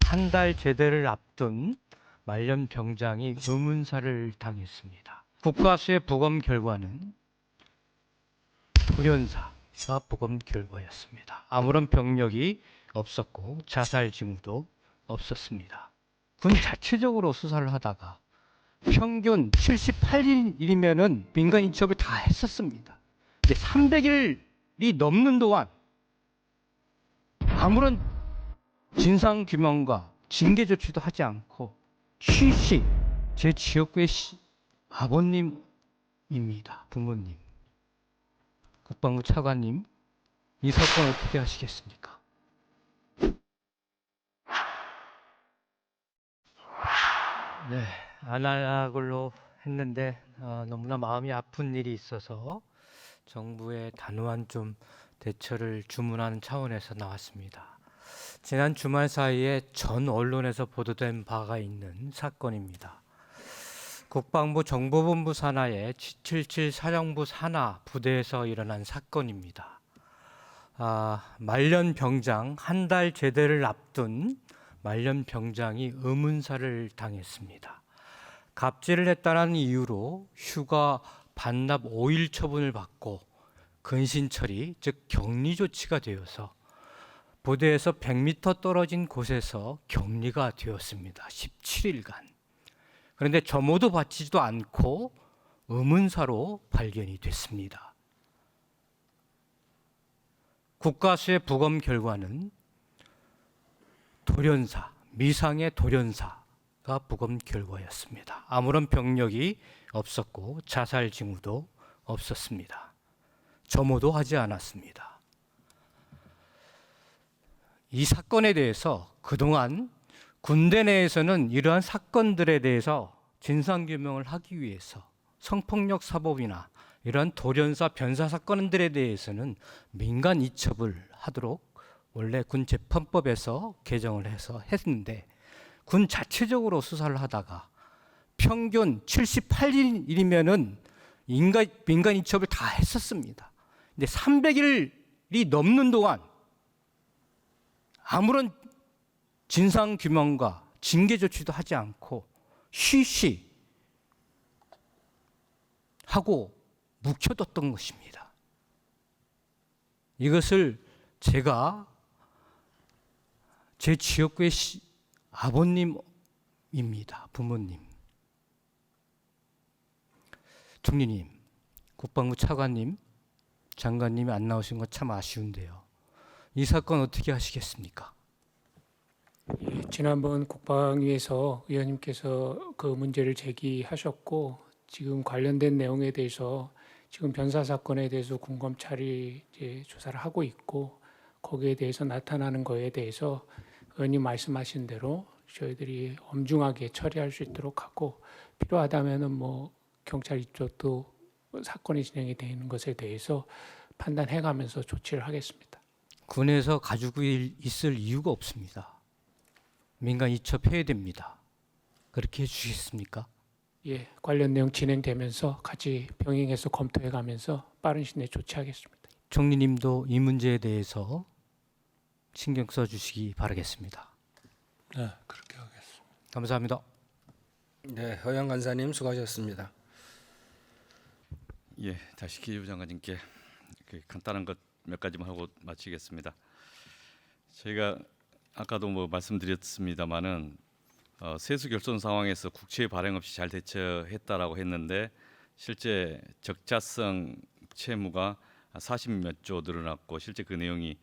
한 달 제대를 앞둔 말년 병장이 의문사를 당했습니다. 국과수의 부검 결과는 돌연사가 부검 결과였습니다. 아무런 병력이 없었고 자살 징후도 없었습니다. 군 자체적으로 수사를 하다가 평균 78일이면은 민간 인척을 다 했었습니다. 근데 300일이 넘는 동안 아무런 진상 규명과 징계 조치도 하지 않고 쉬쉬 제 지역구의 아버님입니다. 부모님. 국방부 차관님, 이 사건 어떻게 하시겠습니까? 네, 안 하려고 했는데 너무나 마음이 아픈 일이 있어서 정부의 단호한 좀 대처를 주문하는 차원에서 나왔습니다. 지난 주말 사이에 전 언론에서 보도된 바가 있는 사건입니다. 국방부 정보본부 산하의 777 사령부 산하 부대에서 일어난 사건입니다. 말년 병장 한 달 제대를 앞둔 말년 병장이 의문사를 당했습니다. 갑질을 했다는 이유로 휴가 반납 5일 처분을 받고 근신 처리, 즉 격리 조치가 되어서 부대에서 100m 떨어진 곳에서 격리가 되었습니다. 17일간. 그런데 점호도 받지도 않고 의문사로 발견이 됐습니다. 국과수의 부검 결과는 돌연사, 미상의 돌연사가 부검 결과였습니다. 아무런 병력이 없었고 자살 징후도 없었습니다. 점호도 하지 않았습니다. 이 사건에 대해서 그동안 군대 내에서는 이러한 사건들에 대해서 진상규명을 하기 위해서 성폭력 사범이나 이러한 돌연사, 변사 사건들에 대해서는 민간 이첩을 하도록 원래 군 재판법에서 개정을 해서 했는데 군 자체적으로 수사를 하다가 평균 78일이면은 민간 이첩을 다 했었습니다. 근데 300일이 넘는 동안 아무런 진상 규명과 징계 조치도 하지 않고 쉬쉬 하고 묵혀뒀던 것입니다. 이것을 제가 제 지역구의 아버님입니다. 부모님. 총리님, 국방부 차관님, 장관님이 안 나오신 건 참 아쉬운데요. 이 사건 어떻게 하시겠습니까? 예, 지난번 국방위에서 의원님께서 그 문제를 제기하셨고 지금 관련된 내용에 대해서 지금 변사 사건에 대해서 군검찰이 이제 조사를 하고 있고 거기에 대해서 나타나는 거에 대해서 의원님 말씀하신 대로 저희들이 엄중하게 처리할 수 있도록 하고 필요하다면은 뭐 경찰 이쪽도 사건이 진행이 되는 것에 대해서 판단해가면서 조치를 하겠습니다. 군에서 가지고 있을 이유가 없습니다. 민간 이첩해야 됩니다. 그렇게 해주시겠습니까? 예, 관련 내용 진행되면서 같이 병행해서 검토해가면서 빠른 시일 내에 조치하겠습니다. 총리님도 이 문제에 대해서 신경 써주시기 바라겠습니다. 네, 그렇게 하겠습니다. 감사합니다. 네, 허영 간사님 수고하셨습니다. 예, 다시 기재부 장관님께 간단한 것 몇 가지만 하고 마치겠습니다. 저희가 아까도 뭐 말씀드렸습니다마는 세수 결손 상황에서 국채 발행 없이 잘 대처했다라고 했는데 실제 적자성 채무가 40몇 조 늘어났고 실제 그 내용이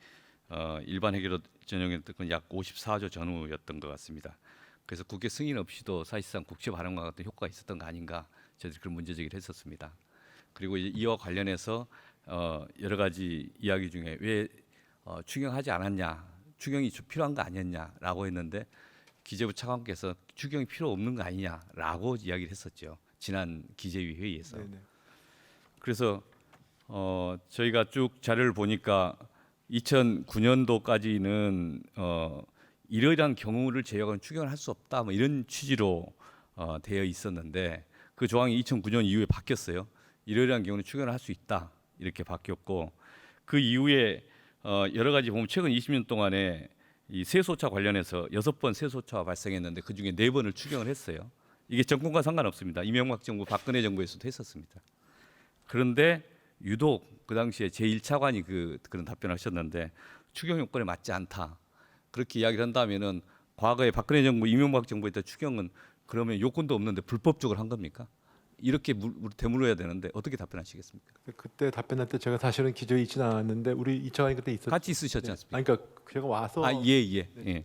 일반 회계로 전용했던 건 약 54조 전후였던 것 같습니다. 그래서 국회 승인 없이도 사실상 국채 발행과 같은 효과가 있었던 거 아닌가 저희들이 그런 문제 제기를 했었습니다. 그리고 이와 관련해서 여러 가지 이야기 중에 왜 추경하지 않았냐, 추경이 필요한 거 아니었냐라고 했는데 기재부 차관께서 추경이 필요 없는 거 아니냐라고 이야기를 했었죠. 지난 기재위 회의에서. 네네. 그래서 저희가 쭉 자료를 보니까 2009년도까지는 이러이러한 경우를 제외하고는 추경을 할 수 없다 뭐 이런 취지로 되어 있었는데 그 조항이 2009년 이후에 바뀌었어요. 이러이러한 경우는 추경을 할 수 있다 이렇게 바뀌었고 그 이후에 여러 가지 보면 최근 20년 동안에 이 세소차 관련해서 6번 세소차가 발생했는데 그 중에 4번을 추경을 했어요. 이게 정권과 상관없습니다. 이명박 정부, 박근혜 정부에서도 했었습니다. 그런데 유독 그 당시에 제1차관이 그런 답변을 하셨는데 추경 요건에 맞지 않다. 그렇게 이야기를 한다면은 과거에 박근혜 정부, 이명박 정부에 때 추경은 그러면 요건도 없는데 불법적으로 한 겁니까? 이렇게 되물어야 되는데 어떻게 답변하시겠습니까? 그때 답변할 때 제가 사실은 기저에 있지는 않았는데 우리 이 차관이 그때 있었죠. 같이 있으셨지 않습니까? 아니, 그러니까 제가 와서 예. 네.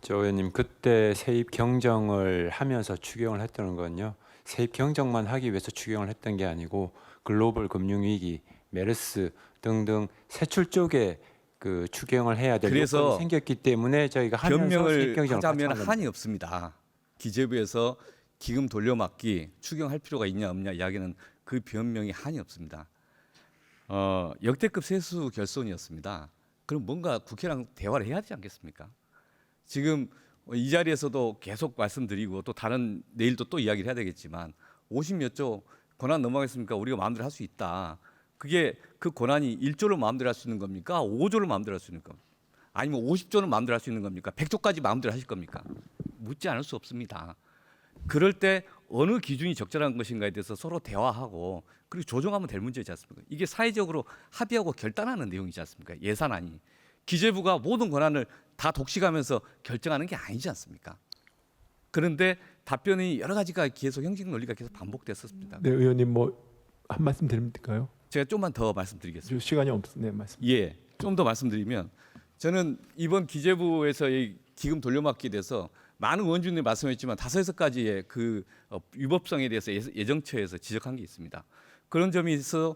조 의원님 그때 세입 경정을 하면서 추경을 했다는 건요. 세입 경정만 하기 위해서 추경을 했던 게 아니고 글로벌 금융 위기, 메르스 등등 세출 쪽에 그 추경을 해야 될 그래서 요건이 생겼기 때문에 저희가 하면서 세입 변명을 경정을 하자면 같이 한 한이 없습니다. 기재부에서 기금 돌려막기 추경할 필요가 있냐 없냐 이야기는 그 변명이 한이 없습니다. 역대급 세수 결손이었습니다. 그럼 뭔가 국회랑 대화를 해야 되지 않겠습니까? 지금 이 자리에서도 계속 말씀드리고 또 다른 내일도 또 이야기를 해야 되겠지만 50몇 조 권한 넘어가겠습니까? 우리가 마음대로 할 수 있다. 그게 그 권한이 1조를 마음대로 할 수 있는 겁니까? 5조를 마음대로 할 수 있는 겁니까? 아니면 50조는 마음대로 할 수 있는 겁니까? 100조까지 마음대로 하실 겁니까? 묻지 않을 수 없습니다. 그럴 때 어느 기준이 적절한 것인가에 대해서 서로 대화하고 그리고 조정하면 될 문제지 않습니까? 이게 사회적으로 합의하고 결단하는 내용이지 않습니까? 예산안이. 기재부가 모든 권한을 다 독식하면서 결정하는 게 아니지 않습니까? 그런데 답변이 여러 가지가 계속 형식 논리가 계속 반복됐었습니다. 네, 의원님 뭐 한 말씀 드릴까요? 제가 좀만 더 말씀드리겠습니다. 시간이 네, 말씀. 예, 좀 더 말씀드리면 저는 이번 기재부에서 이 기금 돌려막기에 대해서 많은 의원님들이 말씀했지만 5-6가지의 그 위법성에 대해서 예정처에서 지적한 게 있습니다. 그런 점이 있어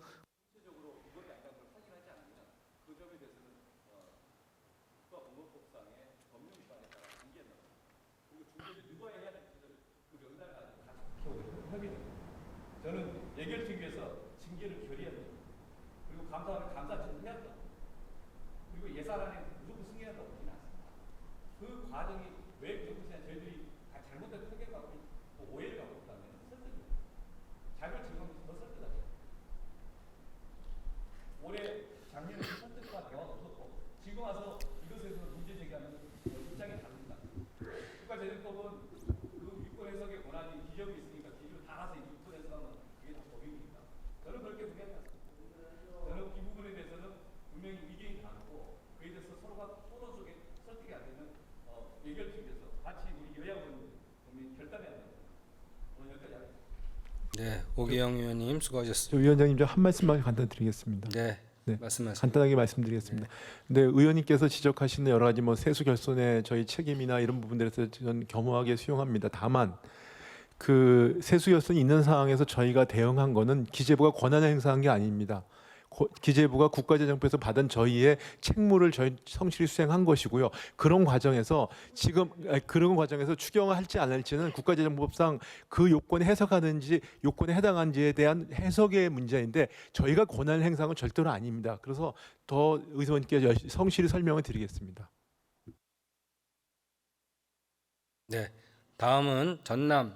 저는 예결특위에서 징계를 결의해야 됩니다. 그리고 감사하는 감사처럼 해야 됩니다. 그리고 예산안에 무조건 승인한다고 보지는 않습니다. 그 과정이 왜 그렇냐 저희들이 다 잘못된 편견과 오해를 갖고 있다면 설득입니다. 자료를 제공해서 더 설득하죠. 올해 작년에 설득과 대화가 없었고 지금 와서 이것에서 문제 제기하는 입장이 다릅니다. 국가재정법은 그 유권 해석의 권한이 기재부에 있으니까 기재부 다 가서 유권 해석하면 그게 다 법입니까? 저는 그렇게 생각하지 않습니다. 저는 이 부분에 대해서는 분명히 의견이 다르고 그에 대해서 서로가 토론 속에 설득이 안 되는 예결특위에서 같이 우리 여야 의원들이 결단해야 된다. 오늘 여기까지 하겠습니다. 네, 오기영 의원님 수고하셨습니다. 위원장님 저 한 말씀만 간단히 드리겠습니다. 네, 네. 말씀하세요. 간단하게 말씀드리겠습니다. 네, 의원님께서 지적하시는 여러 가지 뭐 세수 결손의 저희 책임이나 이런 부분들에서 저는 겸허하게 수용합니다. 다만 그 세수 결손이 있는 상황에서 저희가 대응한 거는 기재부가 권한을 행사한 게 아닙니다. 기재부가 국가재정부에서 받은 저희의 책무를 저희 성실히 수행한 것이고요. 그런 과정에서 추경을 할지 안 할지는 국가재정법상 그 요건에 해석하는지 요건에 해당한지에 대한 해석의 문제인데 저희가 권한을 행사한 건 절대로 아닙니다. 그래서 더 의원님께 성실히 설명을 드리겠습니다. 네, 다음은 전남,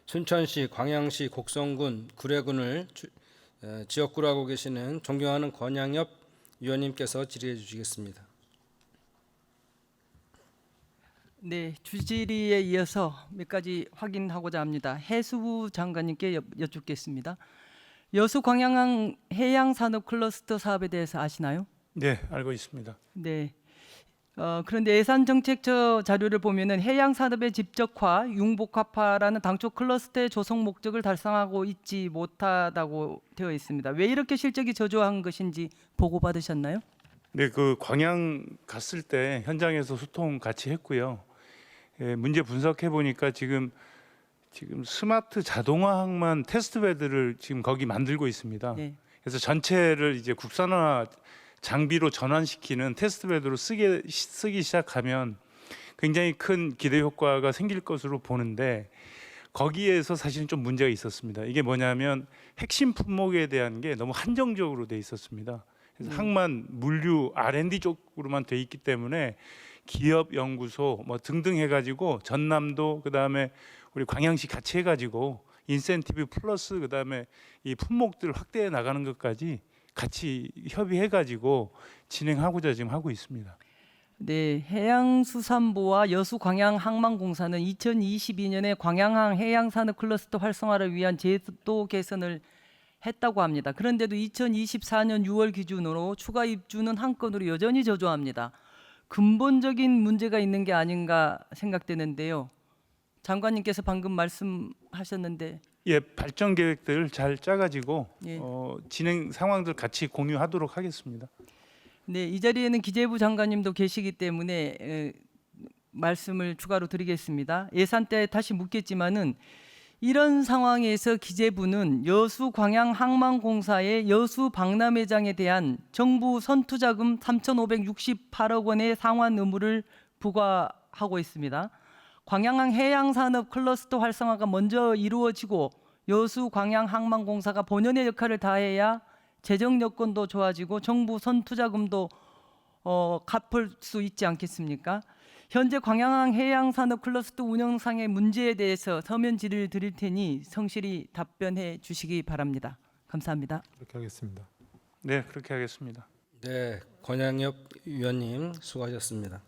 순천시, 광양시, 곡성군, 구례군을 지역구로 하고 계시는 존경하는 권양엽 위원님께서 질의해 주시겠습니다. 네, 주질의에 이어서 몇 가지 확인하고자 합니다. 해수부 장관님께 여쭙겠습니다. 여수 광양항 해양산업 클러스터 사업에 대해서 아시나요? 네, 알고 있습니다. 네. 그런데 예산정책처 자료를 보면은 해양산업의 집적화, 융복합화라는 당초 클러스터의 조성 목적을 달성하고 있지 못하다고 되어 있습니다. 왜 이렇게 실적이 저조한 것인지 보고 받으셨나요? 네, 그 광양 갔을 때 현장에서 소통 같이 했고요. 예, 문제 분석해 보니까 지금 스마트 자동화항만 테스트베드를 지금 거기 만들고 있습니다. 네. 그래서 전체를 이제 국산화 장비로 전환시키는 테스트베드로 쓰기 시작하면 굉장히 큰 기대 효과가 생길 것으로 보는데 거기에서 사실은 좀 문제가 있었습니다. 이게 뭐냐면 핵심 품목에 대한 게 너무 한정적으로 돼 있었습니다. 그래서 항만 물류 R&D 쪽으로만 돼 있기 때문에 기업 연구소 뭐 등등 해가지고 전남도 그다음에 우리 광양시 같이 해가지고 인센티브 플러스 그다음에 이 품목들 확대해 나가는 것까지 같이 협의해가지고 진행하고자 지금 하고 있습니다. 네, 해양수산부와 여수광양항만공사는 2022년에 광양항 해양산업 클러스터 활성화를 위한 제도 개선을 했다고 합니다. 그런데도 2024년 6월 기준으로 추가 입주는 한 건으로 여전히 저조합니다. 근본적인 문제가 있는 게 아닌가 생각되는데요. 장관님께서 방금 말씀하셨는데 예, 발전 계획들 잘 짜가지고 예. 진행 상황들 같이 공유하도록 하겠습니다. 네, 이 자리에는 기재부 장관님도 계시기 때문에 말씀을 추가로 드리겠습니다. 예산 때 다시 묻겠지만은 이런 상황에서 기재부는 여수광양항만공사의 여수 박람회장에 대한 정부 선투자금 3,568억 원의 상환 의무를 부과하고 있습니다. 광양항 해양산업 클러스터 활성화가 먼저 이루어지고 여수광양항만공사가 본연의 역할을 다해야 재정 여건도 좋아지고 정부 선투자금도 갚을 수 있지 않겠습니까? 현재 광양항 해양산업 클러스터 운영상의 문제에 대해서 서면 질의를 드릴 테니 성실히 답변해 주시기 바랍니다. 감사합니다. 그렇게 하겠습니다. 네, 그렇게 하겠습니다. 네, 권양엽 위원님 수고하셨습니다.